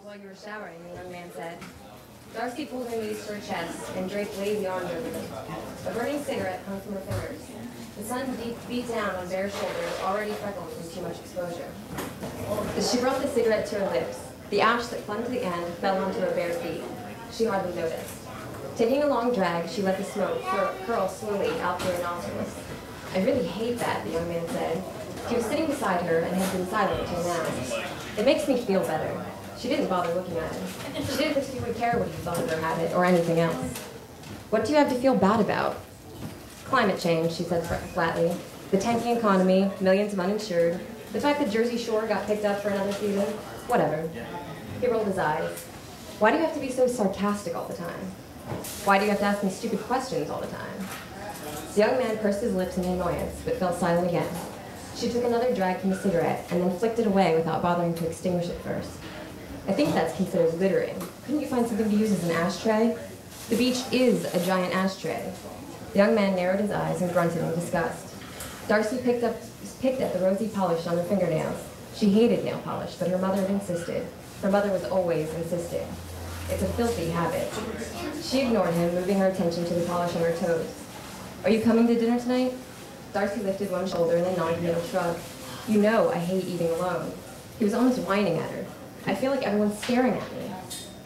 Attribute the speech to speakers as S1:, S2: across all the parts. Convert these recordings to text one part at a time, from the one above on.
S1: while you were showering, the young man said. Darcy pulled her knees to her chest and draped lazy arms over them. A burning cigarette hung from her fingers. The sun beat down on bare shoulders, already freckled from too much exposure. As she brought the cigarette to her lips, the ash that clung to the end fell onto her bare feet. She hardly noticed. Taking a long drag, she let the smoke curl slowly out through her nostrils. I really hate that, the young man said. He was sitting beside her and had been silent until now. It makes me feel better. She didn't bother looking at him. She didn't think he would care what he thought of her habit or anything else. What do you have to feel bad about? Climate change, she said flatly. The tanking economy, millions of uninsured, the fact that Jersey Shore got picked up for another season, whatever. He rolled his eyes. Why do you have to be so sarcastic all the time? Why do you have to ask me stupid questions all the time? The young man pursed his lips in annoyance, but fell silent again. She took another drag from the cigarette and then flicked it away without bothering to extinguish it first. I think that's considered littering. Couldn't you find something to use as an ashtray? The beach is a giant ashtray. The young man narrowed his eyes and grunted in disgust. Darcy picked at the rosy polish on her fingernails. She hated nail polish, but her mother had insisted. Her mother was always insisting. It's a filthy habit. She ignored him, moving her attention to the polish on her toes. Are you coming to dinner tonight? Darcy lifted one shoulder and then non-committal shrug. You know I hate eating alone. He was almost whining at her. I feel like everyone's staring at me.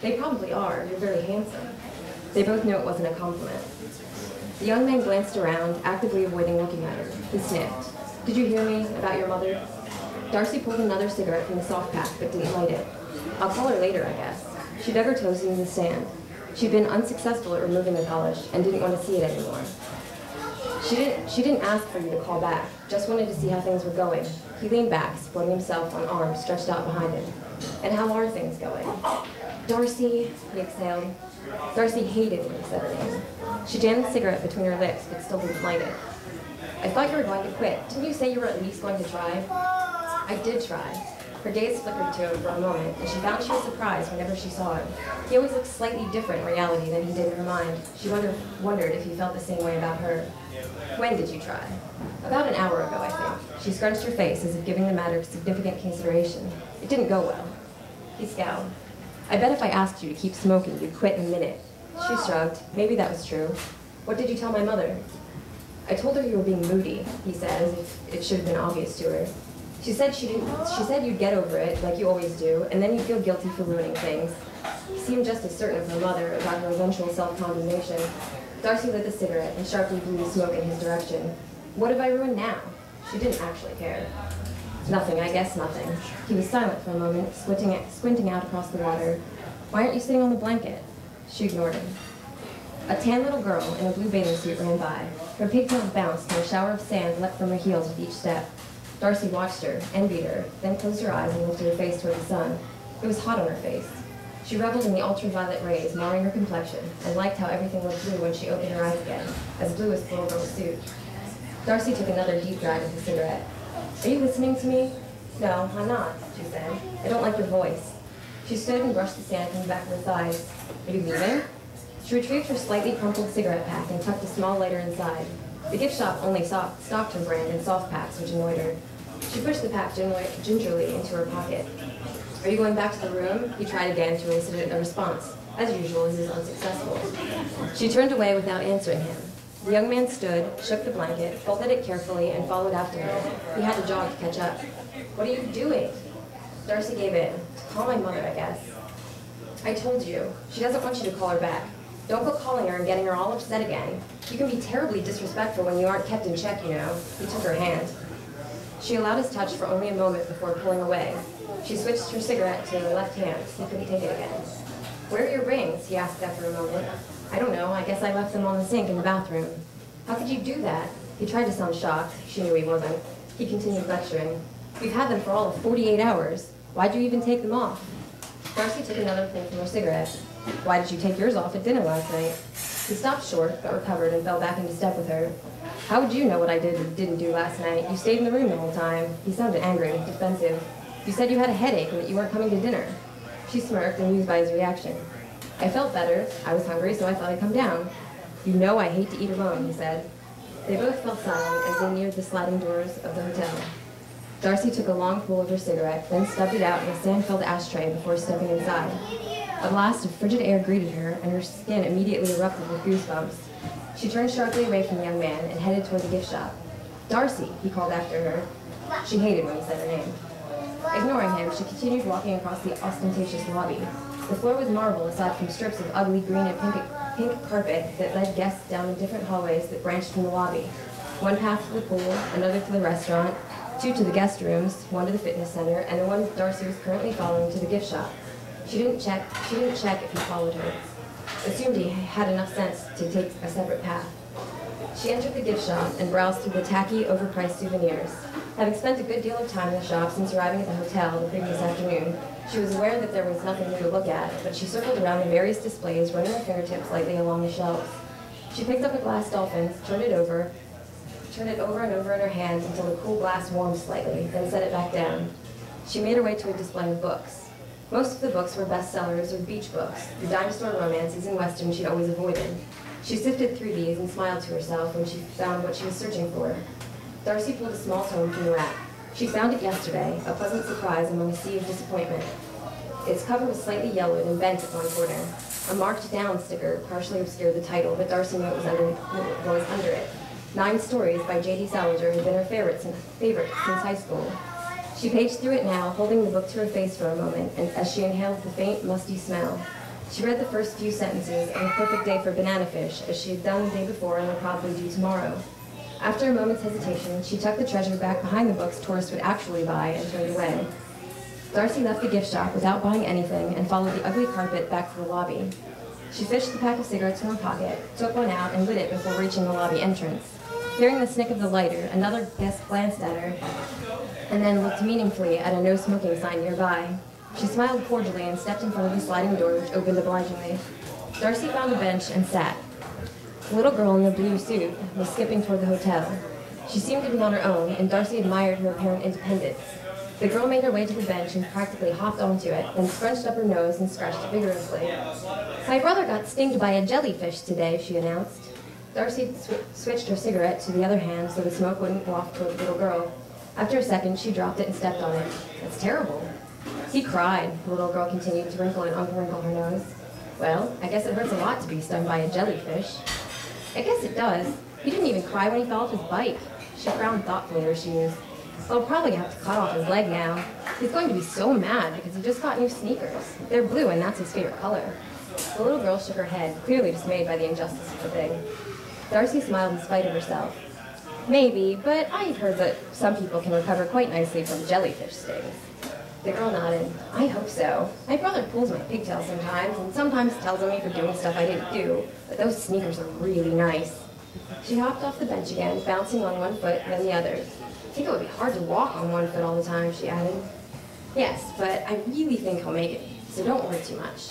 S1: They probably are. You're very handsome. They both knew it wasn't a compliment. The young man glanced around, actively avoiding looking at her. He sniffed. Did you hear me about your mother? Darcy pulled another cigarette from the soft pack, but didn't light it. I'll call her later, I guess. She dug her toes into the sand. She'd been unsuccessful at removing the polish and didn't want to see it anymore. She didn't ask for you to call back, just wanted to see how things were going. He leaned back, supporting himself on arms stretched out behind him. And how are things going? Darcy, he exhaled. Darcy hated when he said her name. She jammed the cigarette between her lips, but still didn't light it. I thought you were going to quit. Didn't you say you were at least going to try? I did try. Her gaze flickered to him for a moment, and she found she was surprised whenever she saw him. He always looked slightly different in reality than he did in her mind. She wondered if he felt the same way about her. When did you try? About an hour ago, I think. She scrunched her face as if giving the matter significant consideration. It didn't go well. He scowled. I bet if I asked you to keep smoking, you'd quit in a minute. She shrugged. Maybe that was true. What did you tell my mother? I told her you were being moody, he said, as if it should have been obvious to her. She said you'd get over it, like you always do, and then you'd feel guilty for ruining things. He seemed just as certain as her mother about her eventual self-condemnation. Darcy lit the cigarette and sharply blew the smoke in his direction. What have I ruined now? She didn't actually care. Nothing, I guess nothing. He was silent for a moment, squinting out across the water. Why aren't you sitting on the blanket? She ignored him. A tan little girl in a blue bathing suit ran by. Her pigtails bounced and a shower of sand leapt from her heels with each step. Darcy watched her, envied her, then closed her eyes and lifted her face toward the sun. It was hot on her face. She reveled in the ultraviolet rays, marring her complexion, and liked how everything looked blue when she opened her eyes again, as blue as the little girl's suit. Darcy took another deep drag of the cigarette. Are you listening to me? No, I'm not, she said. I don't like your voice. She stood and brushed the sand from the back of her thighs. Are you leaving? She retrieved her slightly crumpled cigarette pack and tucked a small lighter inside. The gift shop only stocked her brand in soft packs, which annoyed her. She pushed the pack gingerly into her pocket. Are you going back to the room? He tried again to elicit a response. As usual, he was unsuccessful. She turned away without answering him. The young man stood, shook the blanket, folded it carefully, and followed after her. He had to jog to catch up. What are you doing? Darcy gave in. To call my mother, I guess. I told you. She doesn't want you to call her back. Don't go calling her and getting her all upset again. You can be terribly disrespectful when you aren't kept in check, you know. He took her hand. She allowed his touch for only a moment before pulling away. She switched her cigarette to her left hand. He couldn't take it again. Where are your rings? He asked after a moment. I don't know. I guess I left them on the sink in the bathroom. How could you do that? He tried to sound shocked. She knew he wasn't. He continued lecturing. We've had them for all of 48 hours. Why'd you even take them off? Darcy took another pull from her cigarette. Why did you take yours off at dinner last night? He stopped short, but recovered and fell back into step with her. How would you know what I did or didn't do last night? You stayed in the room the whole time. He sounded angry, defensive. You said you had a headache and that you weren't coming to dinner. She smirked, amused by his reaction. I felt better. I was hungry, so I thought I'd come down. You know I hate to eat alone, he said. They both fell silent as they neared the sliding doors of the hotel. Darcy took a long pull of her cigarette, then stubbed it out in a sand-filled ashtray before stepping inside. A blast of frigid air greeted her, and her skin immediately erupted with goosebumps. She turned sharply away from the young man and headed toward the gift shop. "Darcy," he called after her. She hated when he said her name. Ignoring him, she continued walking across the ostentatious lobby. The floor was marble aside from strips of ugly green and pink carpet that led guests down in different hallways that branched from the lobby. One path to the pool, another to the restaurant, two to the guest rooms, one to the fitness center, and the one Darcy was currently following to the gift shop. She didn't check if he followed her. Assumed he had enough sense to take a separate path. She entered the gift shop and browsed through the tacky, overpriced souvenirs. Having spent a good deal of time in the shop since arriving at the hotel the previous afternoon, she was aware that there was nothing new to look at, but she circled around the various displays, running her fingertips lightly along the shelves. She picked up a glass dolphin, turned it over and over in her hands until the cool glass warmed slightly, then set it back down. She made her way to a display of books. Most of the books were bestsellers or beach books, the dime store romances and westerns she'd always avoided. She sifted through these and smiled to herself when she found what she was searching for. Darcy pulled a small tome from the rack. She found it yesterday, a pleasant surprise among a sea of disappointment. Its cover was slightly yellowed and bent at one corner. A marked down sticker partially obscured the title, but Darcy knew what was under it. 9 Stories by J.D. Salinger had been her favorite since high school. She paged through it now, holding the book to her face for a moment, and as she inhaled the faint, musty smell. She read the first few sentences on a perfect day for banana fish, as she had done the day before and would probably do tomorrow. After a moment's hesitation, she tucked the treasure back behind the books tourists would actually buy and turned away. Darcy left the gift shop without buying anything and followed the ugly carpet back to the lobby. She fished the pack of cigarettes from her pocket, took one out, and lit it before reaching the lobby entrance. Hearing the snick of the lighter, another guest glanced at her and then looked meaningfully at a no-smoking sign nearby. She smiled cordially and stepped in front of the sliding door, which opened obligingly. Darcy found a bench and sat. The little girl in the blue suit was skipping toward the hotel. She seemed to be on her own, and Darcy admired her apparent independence. The girl made her way to the bench and practically hopped onto it, then scrunched up her nose and scratched vigorously. "My brother got stinged by a jellyfish today," she announced. Darcy switched her cigarette to the other hand so the smoke wouldn't waft toward the little girl. After a second, she dropped it and stepped on it. "That's terrible." "He cried," the little girl continued to wrinkle and unwrinkle her nose. "Well, I guess it hurts a lot to be stung by a jellyfish." "I guess it does. He didn't even cry when he fell off his bike." She frowned thoughtfully at her shoes. "They'll probably have to cut off his leg now. He's going to be so mad because he just got new sneakers. They're blue and that's his favorite color." The little girl shook her head, clearly dismayed by the injustice of the thing. Darcy smiled in spite of herself. "Maybe, but I've heard that some people can recover quite nicely from jellyfish stings." The girl nodded. "I hope so. My brother pulls my pigtails sometimes, and sometimes tells on me for doing stuff I didn't do, but those sneakers are really nice." She hopped off the bench again, bouncing on one foot and then the other. "I think it would be hard to walk on one foot all the time," she added. "Yes, but I really think he'll make it, so don't worry too much."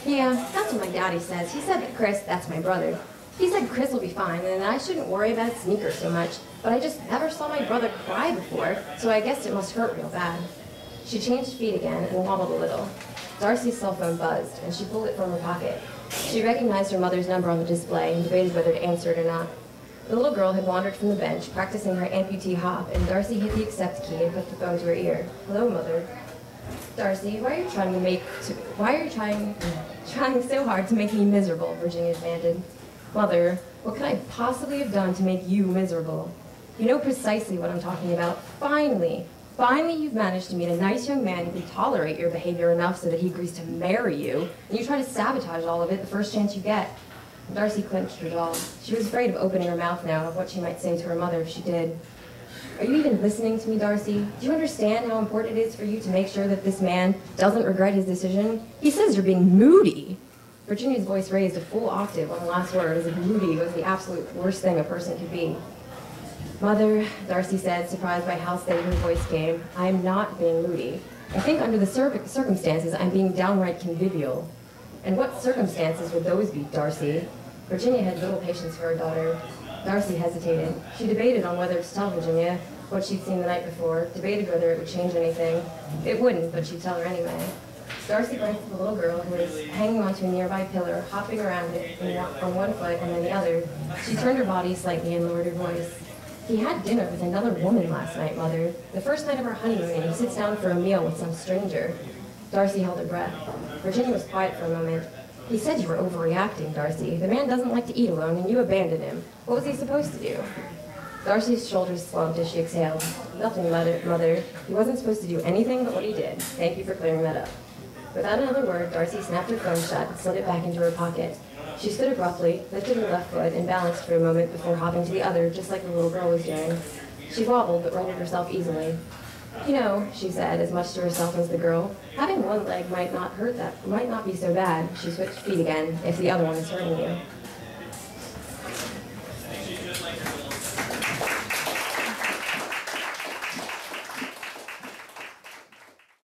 S1: "Yeah, that's what my daddy says. He said that Chris, that's my brother, he said Chris will be fine and that I shouldn't worry about sneakers so much, but I just never saw my brother cry before, so I guess it must hurt real bad." She changed feet again and wobbled a little. Darcy's cell phone buzzed, and she pulled it from her pocket. She recognized her mother's number on the display and debated whether to answer it or not. The little girl had wandered from the bench, practicing her amputee hop, and Darcy hit the accept key and put the phone to her ear. "Hello, Mother." "Darcy, why are you trying so hard to make me miserable?" Virginia demanded. "Mother, what could I possibly have done to make you miserable? You know precisely what I'm talking about. Finally you've managed to meet a nice young man who can tolerate your behavior enough so that he agrees to marry you, and you try to sabotage all of it the first chance you get." Darcy clenched her jaw. She was afraid of opening her mouth now, of what she might say to her mother if she did. "Are you even listening to me, Darcy? Do you understand how important it is for you to make sure that this man doesn't regret his decision? He says you're being moody." Virginia's voice raised a full octave on the last word, as if moody was the absolute worst thing a person could be. "Mother," Darcy said, surprised by how steady her voice came, "I am not being moody. I think under the circumstances, I'm being downright convivial." "And what circumstances would those be, Darcy?" Virginia had little patience for her daughter. Darcy hesitated. She debated on whether to tell Virginia what she'd seen the night before, debated whether it would change anything. It wouldn't, but she'd tell her anyway. Darcy glanced at the little girl who was hanging onto a nearby pillar, hopping around it on one foot and then the other. She turned her body slightly and lowered her voice. He had dinner with another woman last night, Mother. The first night of our honeymoon, and he sits down for a meal with some stranger. Darcy held her breath. Virginia was quiet for a moment. He said you were overreacting, Darcy. The man doesn't like to eat alone, and you abandoned him. What was he supposed to do? Darcy's shoulders slumped as she exhaled. Nothing, Mother. He wasn't supposed to do anything but what he did. Thank you for clearing that up. Without another word, Darcy snapped her phone shut and slid it back into her pocket. She stood abruptly, lifted her left foot, and balanced for a moment before hopping to the other, just like the little girl was doing. She wobbled, but righted herself easily. You know, she said, as much to herself as the girl, having one leg might not be so bad. She switched feet again, if the other one is hurting you.